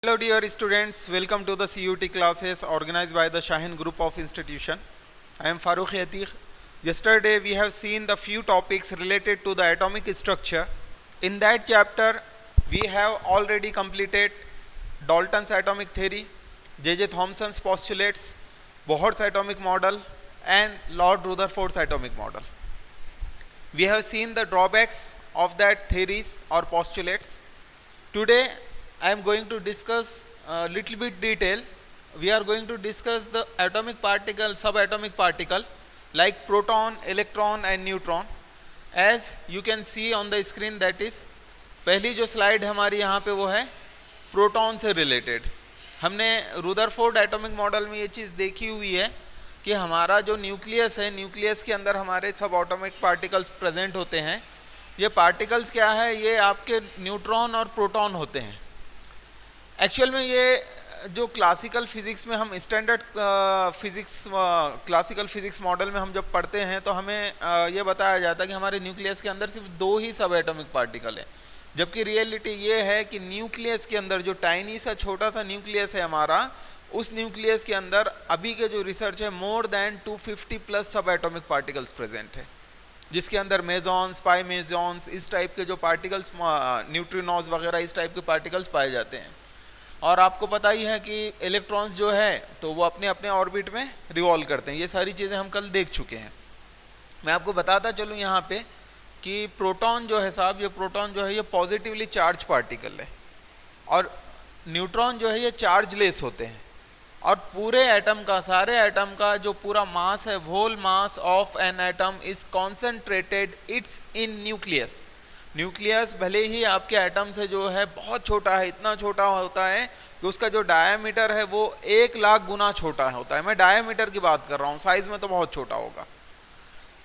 Hello dear students, welcome to the CUT classes organized by the Shaheen Group of Institution. I am Farooq Atiq. Yesterday we have seen the few topics related to the atomic structure. In that chapter we have already completed Dalton's atomic theory, J.J. Thomson's postulates, Bohr's atomic model and Lord Rutherford's atomic model. We have seen the drawbacks of that theories or postulates. Today I am going to discuss a little bit detail. We are going to discuss the atomic particle, subatomic particle like proton, electron and neutron. As you can see on the screen, that is पहली जो slide हमारी यहाँ पे वो है proton से related. हमने Rutherford atomic model में ये चीज़ देखी हुई है कि हमारा जो न्यूक्लियस है, न्यूक्लियस के अंदर हमारे सब एटॉमिक पार्टिकल्स प्रेजेंट होते हैं. ये पार्टिकल्स क्या है, ये आपके न्यूट्रॉन और प्रोटॉन होते हैं. एक्चुअल में ये जो क्लासिकल फिज़िक्स में हम standard physics classical physics model में हम जब पढ़ते हैं तो हमें ये बताया जाता है कि हमारे न्यूक्लियस के अंदर सिर्फ दो ही सब एटॉमिक पार्टिकल है, जबकि रियलिटी ये है कि न्यूक्लियस के अंदर जो टाइनी सा छोटा सा न्यूक्लियस है हमारा, उस न्यूक्लियस के अंदर अभी के जो रिसर्च है मोर देन 250 प्लस सब एटॉमिक पार्टिकल्स प्रेजेंट है, जिसके अंदर मेजॉन्स, पाई मेजॉन्स, इस टाइप के जो पार्टिकल्स, न्यूट्रिनोज वगैरह इस टाइप के पार्टिकल्स पाए जाते हैं. और आपको पता ही है कि इलेक्ट्रॉन्स जो है तो वो अपने अपने ऑर्बिट में रिवॉल्व करते हैं. ये सारी चीज़ें हम कल देख चुके हैं. मैं आपको बताता चलूँ यहाँ पे कि प्रोटॉन जो है साहब, ये प्रोटॉन जो है ये पॉजिटिवली चार्ज पार्टिकल है और न्यूट्रॉन जो है ये चार्जलेस होते हैं. और पूरे एटम का, सारे एटम का जो पूरा मास है, whole mass of an atom is concentrated its in nucleus. Nucleus भले ही आपके एटम से जो है बहुत छोटा है, इतना छोटा होता है कि उसका जो डायमीटर है वो 1,00,000 गुना छोटा होता है. मैं डायमीटर की बात कर रहा हूँ, साइज में तो बहुत छोटा होगा,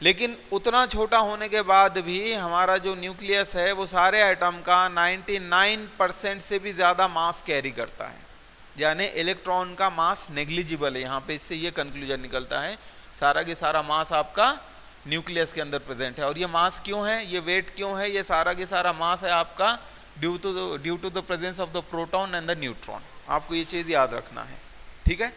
लेकिन उतना छोटा होने के बाद भी हमारा जो न्यूक्लियस है वो सारे एटम का 99% से भी ज़्यादा मास कैरी करता है. यानी इलेक्ट्रॉन का मास नेग्लिजिबल है. यहाँ पे इससे ये कंक्लूजन निकलता है, सारा के सारा मास आपका न्यूक्लियस के अंदर प्रेजेंट है. और ये मास क्यों है, ये वेट क्यों है, ये सारा के सारा मास है आपका due to the presence of the proton and the neutron. आपको ये चीज़ याद रखना है, ठीक है.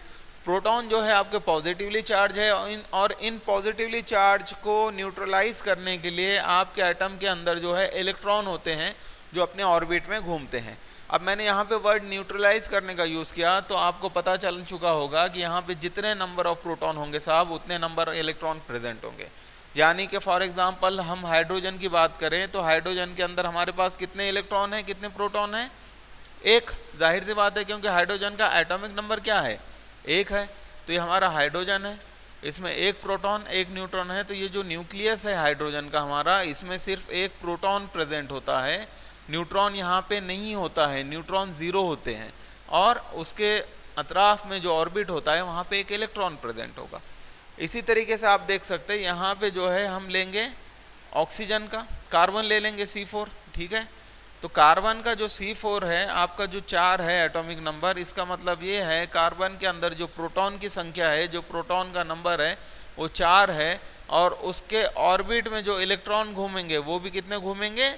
प्रोटॉन जो है आपके पॉजिटिवली चार्ज है और इन पॉजिटिवली चार्ज को न्यूट्रलाइज करने के लिए आपके एटम के अंदर जो है इलेक्ट्रॉन होते हैं जो अपने ऑर्बिट में घूमते हैं. अब मैंने यहाँ पे वर्ड न्यूट्रलाइज करने का यूज़ किया तो आपको पता चल चुका होगा कि यहाँ पे जितने नंबर ऑफ प्रोटॉन होंगे साहब उतने नंबर इलेक्ट्रॉन प्रेजेंट होंगे. यानी कि फॉर एग्जांपल हम हाइड्रोजन की बात करें तो हाइड्रोजन के अंदर हमारे पास कितने इलेक्ट्रॉन हैं, कितने प्रोटॉन हैं? एक. जाहिर सी बात है क्योंकि हाइड्रोजन का एटॉमिक नंबर क्या है, एक है. तो ये हमारा हाइड्रोजन है, इसमें एक प्रोटॉन एक न्यूट्रॉन है. तो ये जो न्यूक्लियस है हाइड्रोजन का हमारा, इसमें सिर्फ एक प्रोटॉन प्रेजेंट होता है, न्यूट्रॉन यहाँ पे नहीं होता है. न्यूट्रॉन ज़ीरो होते हैं और उसके अतराफ में जो ऑर्बिट होता है वहाँ पे एक इलेक्ट्रॉन प्रेजेंट होगा. इसी तरीके से आप देख सकते हैं यहाँ पे जो है हम लेंगे ऑक्सीजन का, कार्बन ले लेंगे C4, ठीक है. तो कार्बन का जो C4 है आपका जो 4 है एटॉमिक नंबर, इसका मतलब ये है कार्बन के अंदर जो प्रोटॉन की संख्या है, जो प्रोटॉन का नंबर है वो 4 है. और उसके ऑर्बिट में जो इलेक्ट्रॉन घूमेंगे वो भी कितने घूमेंगे,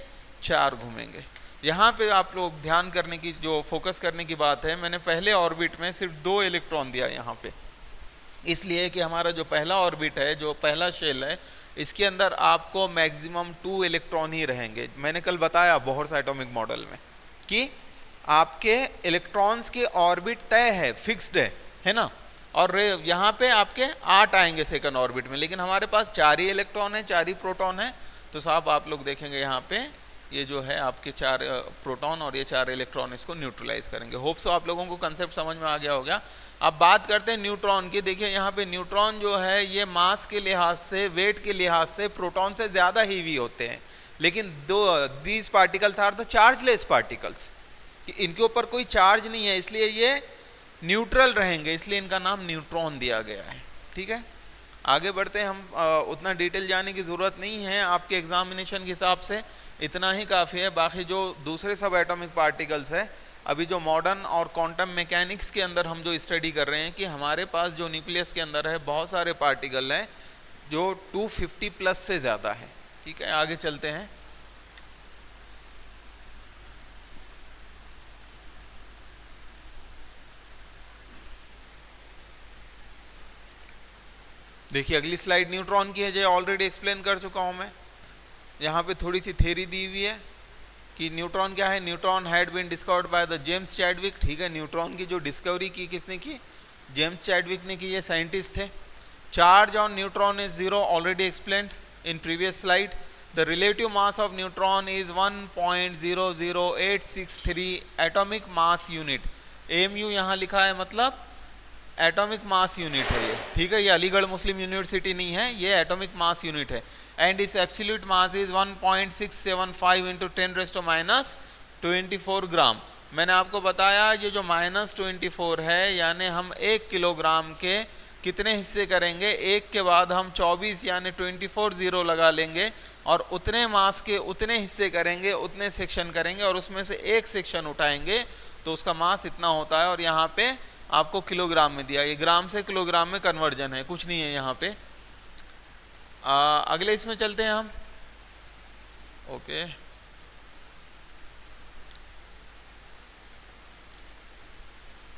4 घूमेंगे. यहाँ पे आप लोग ध्यान करने की, जो फोकस करने की बात है, मैंने पहले ऑर्बिट में सिर्फ 2 इलेक्ट्रॉन दिया यहाँ पे, इसलिए कि हमारा जो पहला ऑर्बिट है, जो पहला शेल है, इसके अंदर आपको मैक्सिमम 2 इलेक्ट्रॉन ही रहेंगे. मैंने कल बताया बोहर्स एटॉमिक मॉडल में कि आपके इलेक्ट्रॉन्स के ऑर्बिट तय है, फिक्स्ड है ना. और यहाँ पे आपके 8 आएंगे सेकंड ऑर्बिट में, लेकिन हमारे पास 4 ही इलेक्ट्रॉन है, 4 ही प्रोटॉन है. तो साहब आप लोग देखेंगे यहाँ पे ये जो है आपके 4 प्रोटॉन और ये 4 इलेक्ट्रॉन इसको न्यूट्रलाइज करेंगे. होप सो आप लोगों को कंसेप्ट समझ में आ गया होगा. अब बात करते हैं न्यूट्रॉन की. देखिए यहाँ पे न्यूट्रॉन जो है ये मास के लिहाज से, वेट के लिहाज से प्रोटॉन से ज़्यादा हीवी होते हैं, लेकिन these particles are the chargeless particles. इनके ऊपर कोई चार्ज नहीं है, इसलिए ये न्यूट्रल रहेंगे, इसलिए इनका नाम न्यूट्रॉन दिया गया है, ठीक है. आगे बढ़ते हैं. हम उतना डिटेल जाने की ज़रूरत नहीं है, आपके एग्जामिनेशन के हिसाब से इतना ही काफ़ी है. बाकी जो दूसरे सब एटॉमिक पार्टिकल्स है, अभी जो मॉडर्न और क्वांटम मैकेनिक्स के अंदर हम जो स्टडी कर रहे हैं कि हमारे पास जो न्यूक्लियस के अंदर है बहुत सारे पार्टिकल हैं जो 250 प्लस से ज़्यादा है, ठीक है. आगे चलते हैं. देखिए अगली स्लाइड न्यूट्रॉन की है, जो ऑलरेडी एक्सप्लेन कर चुका हूँ मैं। यहाँ पे थोड़ी सी थ्योरी दी हुई है कि न्यूट्रॉन क्या है। Neutron had been discovered by the James Chadwick. ठीक है, न्यूट्रॉन की जो डिस्कवरी की किसने की? जेम्स चैडविक ने की, ये साइंटिस्ट थे। Charge on neutron is 0, already explained in previous slide. The relative mass of neutron is 1.00863 atomic mass unit. AMU यहाँ लिखा है, मतलब एटॉमिक मास यूनिट है ये। ठीक है, ये अलीगढ़ मुस्लिम यूनिवर्सिटी नहीं है, ये एटॉमिक मास यूनिट है। एंड इस एब्सोल्यूट मास इज 1.675 इंटू 10⁻24 ग्राम। मैंने आपको बताया ये जो -24 है, यानी हम 1 किलोग्राम के कितने हिस्से करेंगे, एक के बाद हम 24 यानी 24 जीरो लगा लेंगे और उतने मास के उतने हिस्से करेंगे, उतने सेक्शन करेंगे और उसमें से एक सेक्शन उठाएंगे तो उसका मास इतना होता है। और यहाँ पे आपको किलोग्राम में दिया, ये ग्राम से किलोग्राम में कन्वर्जन है, कुछ नहीं है यहाँ पे। अगले इसमें चलते हैं हम। Okay,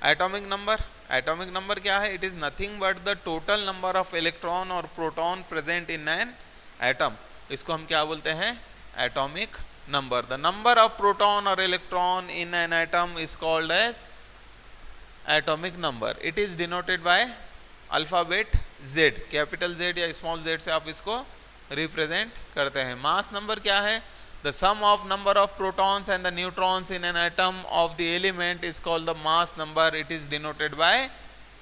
atomic number. Atomic number क्या है? It is nothing but the total number of electron और proton present in an atom. इसको हम क्या बोलते हैं? Atomic number. The number of proton और electron in an atom is called as atomic number. It is denoted by alphabet Z, capital Z या small z से आप इसको रिप्रेजेंट करते हैं। मास नंबर क्या है? The sum of number of protons and the neutrons in an atom of the element is called the mass number. It is denoted by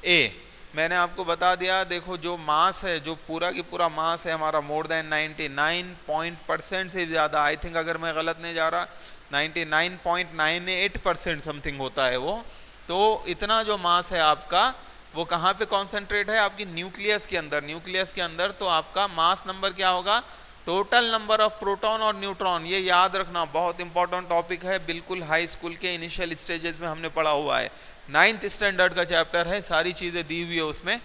A. मैंने आपको बता दिया, देखो जो मास है, जो पूरा की पूरा मास है हमारा, मोर देन 99% से ज़्यादा, आई थिंक अगर मैं गलत नहीं जा रहा 99.98% समथिंग होता है वो। तो इतना जो मास है आपका, वो कहाँ पे कॉन्सेंट्रेट है? आपकी न्यूक्लियस के अंदर। न्यूक्लियस के अंदर तो आपका मास नंबर क्या होगा? टोटल नंबर ऑफ प्रोटॉन और न्यूट्रॉन। ये याद रखना, बहुत इंपॉर्टेंट टॉपिक है, बिल्कुल हाई स्कूल के इनिशियल स्टेजेस में हमने पढ़ा हुआ है। 9th स्टैंडर्ड का चैप्टर है, सारी चीज़ें दी हुई है उसमें,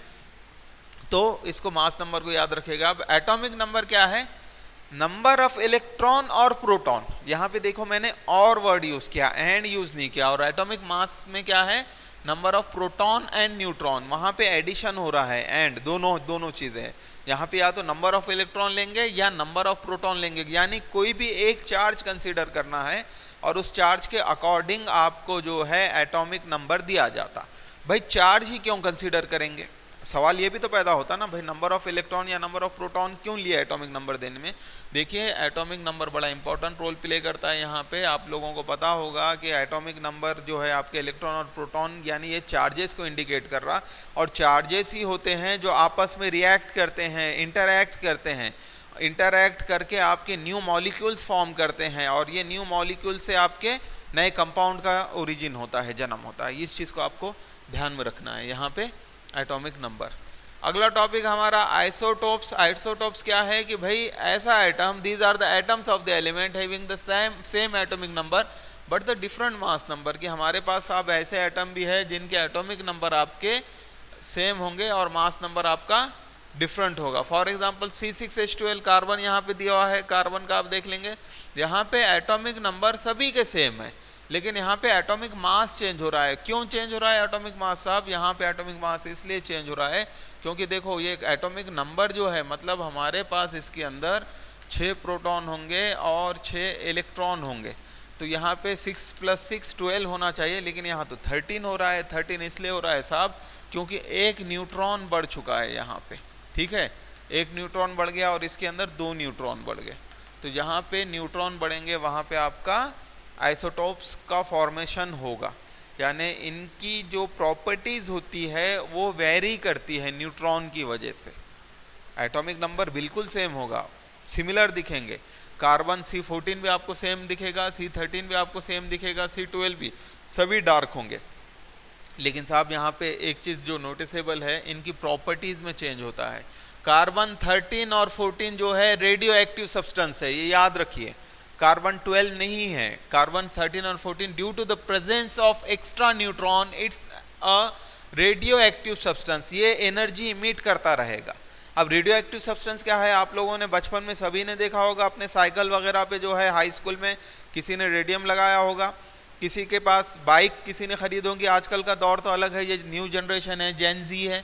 तो इसको मास नंबर को याद रखेगा। अब एटॉमिक नंबर क्या है? नंबर ऑफ इलेक्ट्रॉन और प्रोटॉन। यहाँ पे देखो मैंने और वर्ड यूज किया, एंड यूज नहीं किया। और एटॉमिक मास में क्या है? Number of proton and neutron. वहाँ पे एडिशन हो रहा है, एंड दोनों चीज़ें हैं। यहाँ पे या तो नंबर ऑफ इलेक्ट्रॉन लेंगे या नंबर ऑफ प्रोटॉन लेंगे, यानी कोई भी एक चार्ज कंसीडर करना है और उस चार्ज के अकॉर्डिंग आपको जो है एटॉमिक नंबर दिया जाता। भाई चार्ज ही क्यों कंसीडर करेंगे? सवाल ये भी तो पैदा होता ना भाई, नंबर ऑफ इलेक्ट्रॉन या नंबर ऑफ प्रोटॉन क्यों लिया एटॉमिक नंबर देने में? देखिए एटॉमिक नंबर बड़ा इंपॉर्टेंट रोल प्ले करता है। यहाँ पे आप लोगों को पता होगा कि एटॉमिक नंबर जो है आपके इलेक्ट्रॉन और प्रोटॉन, यानी ये चार्जेस को इंडिकेट कर रहा, और चार्जेस ही होते हैं जो आपस में रिएक्ट करते हैं, इंटरैक्ट करते हैं, इंटरैक्ट करके आपके न्यू मॉलिक्यूल्स फॉर्म करते हैं, और ये न्यू मॉलिक्यूल से आपके नए कंपाउंड का ओरिजिन होता है, जन्म होता है। इस चीज़ को आपको ध्यान में रखना है यहाँ पे, एटॉमिक नंबर। अगला टॉपिक हमारा आइसोटोप्स। आइसोटोप्स क्या है कि भाई ऐसा atom, these are the atoms of the element having the same atomic number but the different mass number. कि हमारे पास अब ऐसे एटम भी है जिनके एटॉमिक नंबर आपके सेम होंगे और मास नंबर आपका डिफरेंट होगा। फॉर एग्जांपल C6H12 कार्बन यहाँ पे दिया हुआ है, कार्बन का आप देख लेंगे, यहाँ पे एटॉमिक नंबर सभी के सेम है, लेकिन यहाँ पे एटॉमिक मास चेंज हो रहा है। क्यों चेंज हो रहा है एटॉमिक मास साहब? यहाँ पे एटॉमिक मास इसलिए चेंज हो रहा है क्योंकि देखो ये एटॉमिक नंबर जो है, मतलब हमारे पास इसके अंदर 6 प्रोटॉन होंगे और 6 इलेक्ट्रॉन होंगे, तो यहाँ पे 6 + 6 12 होना चाहिए, लेकिन यहाँ तो 13 हो रहा है। 13 इसलिए हो रहा है साहब क्योंकि एक न्यूट्रॉन बढ़ चुका है यहाँ पे। ठीक है, एक न्यूट्रॉन बढ़ गया और इसके अंदर 2 न्यूट्रॉन बढ़ गए, तो जहाँ पे न्यूट्रॉन बढ़ेंगे वहाँ पे आपका आइसोटोप्स का फॉर्मेशन होगा। यानी इनकी जो प्रॉपर्टीज होती है वो वेरी करती है न्यूट्रॉन की वजह से। एटॉमिक नंबर बिल्कुल सेम होगा, सिमिलर दिखेंगे। कार्बन C14 भी आपको सेम दिखेगा, C13 भी आपको सेम दिखेगा, C12 भी, सभी डार्क होंगे। लेकिन साहब यहाँ पे एक चीज़ जो नोटिसेबल है, इनकी प्रॉपर्टीज़ में चेंज होता है। कार्बन 13 और 14 जो है रेडियो एक्टिव सब्सटेंस है, ये याद रखिए। कार्बन 12 नहीं है। कार्बन 13 और 14 due to the presence of extra neutron its a radioactive substance, ये एनर्जी इमिट करता रहेगा। अब रेडियो एक्टिव सब्सटेंस क्या है? आप लोगों ने बचपन में सभी ने देखा होगा, अपने साइकिल वगैरह पे जो है, हाई स्कूल में किसी ने रेडियम लगाया होगा, किसी के पास बाइक किसी ने खरीद होगी। आजकल का दौर तो अलग है, ये न्यू जनरेशन है, जेन जी है,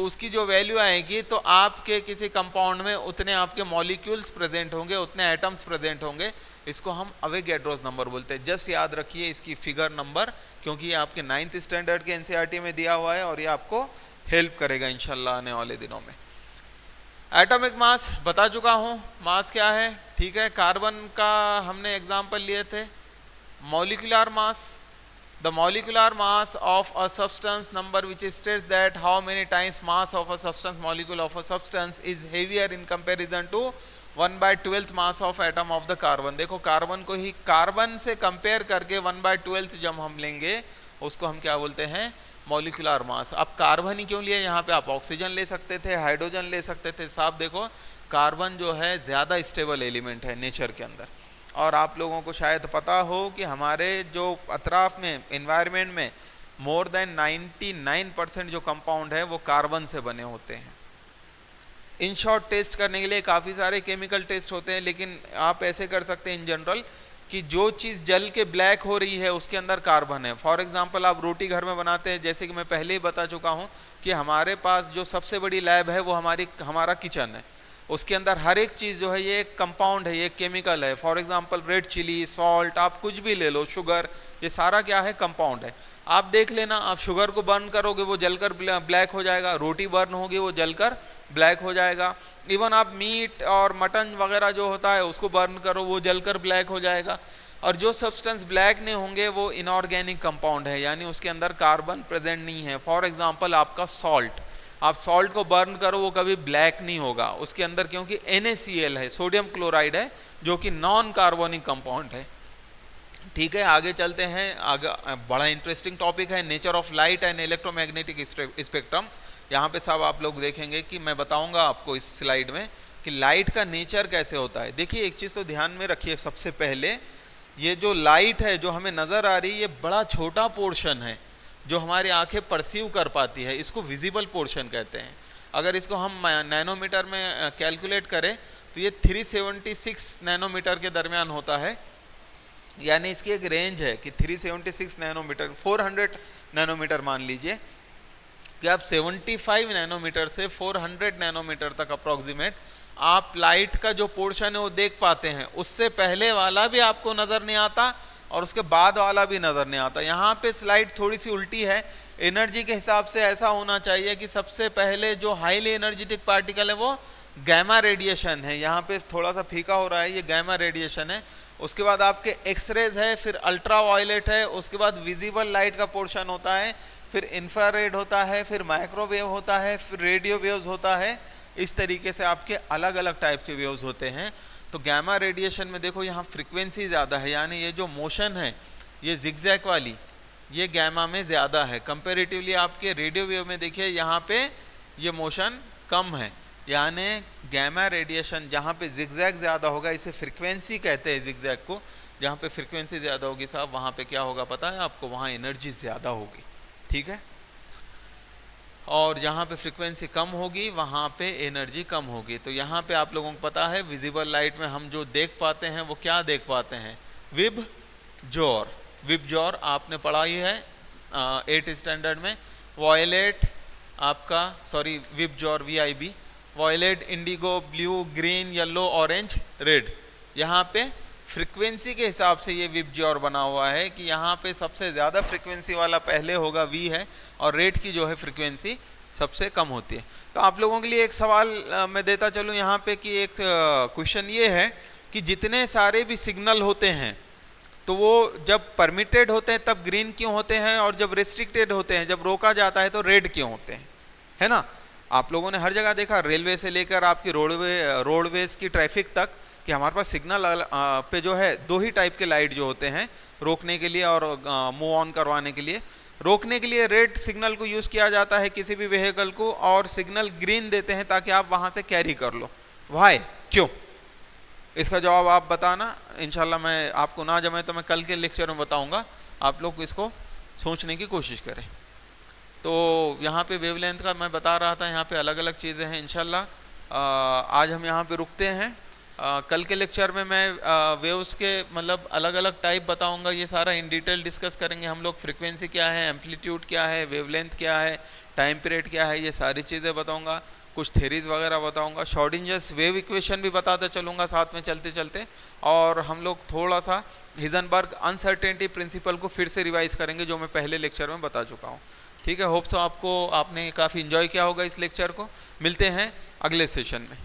तो उसकी जो वैल्यू आएगी तो आपके किसी कंपाउंड में उतने आपके मॉलिक्यूल्स प्रेजेंट होंगे, उतने एटम्स प्रेजेंट होंगे। इसको हम अवोगाड्रोस नंबर बोलते हैं। जस्ट याद रखिए इसकी फिगर नंबर, क्योंकि ये आपके 9th स्टैंडर्ड के एनसीईआरटी में दिया हुआ है और ये आपको हेल्प करेगा इंशाल्लाह आने वाले दिनों में। एटॉमिक मास बता चुका हूँ, मास क्या है, ठीक है। कार्बन का हमने एग्जाम्पल लिए थे। Molecular mass, the molecular mass of a substance number which states that how many times mass of a substance, molecule of a substance is heavier in comparison to 1/12 mass of atom of the carbon। देखो carbon को ही carbon से compare करके 1/12 जब हम लेंगे उसको हम क्या बोलते हैं, मॉलिक्यूलर मास। अब कार्बन ही क्यों लिए, यहाँ पे आप ऑक्सीजन ले सकते थे, हाइड्रोजन ले सकते थे। साहब देखो कार्बन जो है ज़्यादा स्टेबल एलिमेंट है नेचर के अंदर, और आप लोगों को शायद पता हो कि हमारे जो अतराफ में एनवायरनमेंट में मोर देन 99% जो कंपाउंड है वो कार्बन से बने होते हैं। इन शॉर्ट टेस्ट करने के लिए काफ़ी सारे केमिकल टेस्ट होते हैं, लेकिन आप ऐसे कर सकते हैं इन जनरल कि जो चीज़ जल के ब्लैक हो रही है उसके अंदर कार्बन है। फॉर एग्जांपल आप रोटी घर में बनाते हैं, जैसे कि मैं पहले ही बता चुका हूँ कि हमारे पास जो सबसे बड़ी लैब है वो हमारा किचन है। उसके अंदर हर एक चीज़ जो है ये एक कंपाउंड है, ये केमिकल है। For example red chilli, salt, आप कुछ भी ले लो, शुगर, ये सारा क्या है, कंपाउंड है। आप देख लेना, आप शुगर को बर्न करोगे वो जलकर ब्लैक हो जाएगा, रोटी बर्न होगी वो जलकर ब्लैक हो जाएगा। इवन आप मीट और मटन वगैरह जो होता है उसको बर्न करो वो जलकर ब्लैक हो जाएगा। और जो सब्सटेंस ब्लैक नहीं होंगे वो इनऑर्गेनिक कंपाउंड है, यानी उसके अंदर कार्बन प्रेजेंट नहीं है। फॉर एग्जाम्पल आपका सॉल्ट, आप सॉल्ट को बर्न करो वो कभी ब्लैक नहीं होगा उसके अंदर, क्योंकि NaCl है, सोडियम क्लोराइड है, जो कि नॉन कार्बोनिक कंपाउंड है। ठीक है, आगे चलते हैं। आगे बड़ा इंटरेस्टिंग टॉपिक है nature of light and electromagnetic spectrum. यहाँ पे सब आप लोग देखेंगे कि मैं बताऊंगा आपको इस स्लाइड में कि लाइट का नेचर कैसे होता है। देखिए एक चीज़ तो ध्यान में रखिए, सबसे पहले ये जो लाइट है जो हमें नज़र आ रही है, ये बड़ा छोटा पोर्शन है जो हमारी आंखें परसीव कर पाती है, इसको विजिबल पोर्शन कहते हैं। अगर इसको हम नैनोमीटर में कैलकुलेट करें तो ये 376 नैनोमीटर के दरमियान होता है, यानी इसकी एक रेंज है कि 376 नैनोमीटर, 400 नैनोमीटर मान लीजिए कि आप 75 नैनोमीटर से 400 नैनोमीटर तक अप्रॉक्सीमेट आप लाइट का जो पोर्शन है वो देख पाते हैं। उससे पहले वाला भी आपको नज़र नहीं आता और उसके बाद वाला भी नज़र नहीं आता। यहाँ पे स्लाइड थोड़ी सी उल्टी है। एनर्जी के हिसाब से ऐसा होना चाहिए कि सबसे पहले जो हाईली एनर्जेटिक पार्टिकल है वो गैमा रेडिएशन है, यहाँ पे थोड़ा सा फीका हो रहा है, ये गैमा रेडिएशन है। उसके बाद आपके एक्सरेज है, फिर अल्ट्रा वायलेट है, उसके बाद विजिबल लाइट का पोर्शन होता है, फिर इंफ्रारेड होता है, फिर माइक्रोवेव होता है, फिर रेडियो वेव्स होता है। इस तरीके से आपके अलग अलग टाइप के वेव्स होते हैं। तो गैमा रेडिएशन में देखो यहाँ फ्रीक्वेंसी ज़्यादा है, यानी ये जो मोशन है ये जिगजैग वाली, ये गैमा में ज़्यादा है कंपेरेटिवली। आपके रेडियो वेव में देखिए यहाँ पे ये मोशन कम है, यानी गैमा रेडिएशन जहाँ पे जिगजैग ज़्यादा होगा, इसे फ्रीक्वेंसी कहते हैं जिगजैग को। जहाँ पे फ्रीक्वेंसी ज़्यादा होगी साहब, वहाँ पे क्या होगा पता है आपको, वहाँ एनर्जी ज़्यादा होगी, ठीक है। और जहाँ पे फ्रीक्वेंसी कम होगी वहाँ पे एनर्जी कम होगी। तो यहाँ पे आप लोगों को पता है विजिबल लाइट में हम जो देख पाते हैं वो क्या देख पाते हैं, विब जॉर। विब जॉर आपने पढ़ा ही है 8th स्टैंडर्ड में। वॉयलेट आपका, sorry VIBGYOR VIB, violet, indigo, blue, green, yellow, orange, red. यहाँ पे फ्रीक्वेंसी के हिसाब से ये विब जॉर बना हुआ है कि यहाँ पे सबसे ज़्यादा फ्रीक्वेंसी वाला पहले होगा V है, और रेड की जो है फ्रीक्वेंसी सबसे कम होती है। तो आप लोगों के लिए एक सवाल मैं देता चलूँ यहाँ पे कि एक क्वेश्चन ये है कि जितने सारे भी सिग्नल होते हैं तो वो जब परमिटेड होते हैं तब ग्रीन क्यों होते हैं, और जब रिस्ट्रिक्टेड होते हैं, जब रोका जाता है तो रेड क्यों होते हैं, है ना। आप लोगों ने हर जगह देखा, रेलवे से लेकर आपकी रोडवेज की ट्रैफिक तक, कि हमारे पास सिग्नल पे जो है 2 ही टाइप के लाइट जो होते हैं, रोकने के लिए और मूव ऑन करवाने के लिए। रोकने के लिए रेड सिग्नल को यूज़ किया जाता है किसी भी व्हीकल को, और सिग्नल ग्रीन देते हैं ताकि आप वहाँ से कैरी कर लो। वाई, क्यों? इसका जवाब आप बताना। इंशाल्लाह मैं आपको ना जमे तो मैं कल के लेक्चर में बताऊँगा, आप लोग इसको सोचने की कोशिश करें। तो यहाँ पे वेवलेंथ का मैं बता रहा था, यहाँ पे अलग अलग चीज़ें हैं। इंशाल्लाह आज हम यहाँ पे रुकते हैं। कल के लेक्चर में मैं वेव्स के मतलब अलग अलग टाइप बताऊंगा, ये सारा इन डिटेल डिस्कस करेंगे हम लोग। फ्रीक्वेंसी क्या है, एम्पलीट्यूड क्या है, वेवलेंथ क्या है, टाइम पीरियड क्या है, ये सारी चीज़ें बताऊंगा। कुछ थेरीज वगैरह बताऊंगा, श्रोडिंजर्स वेव इक्वेशन भी बताते चलूँगा साथ में चलते चलते। और हम लोग थोड़ा सा हिजनबर्ग अनसर्टेनिटी प्रिंसिपल को फिर से रिवाइज करेंगे, जो मैं पहले लेक्चर में बता चुका हूँ। ठीक है, होप सो आपने काफ़ी इन्जॉय किया होगा इस लेक्चर को। मिलते हैं अगले सेशन में।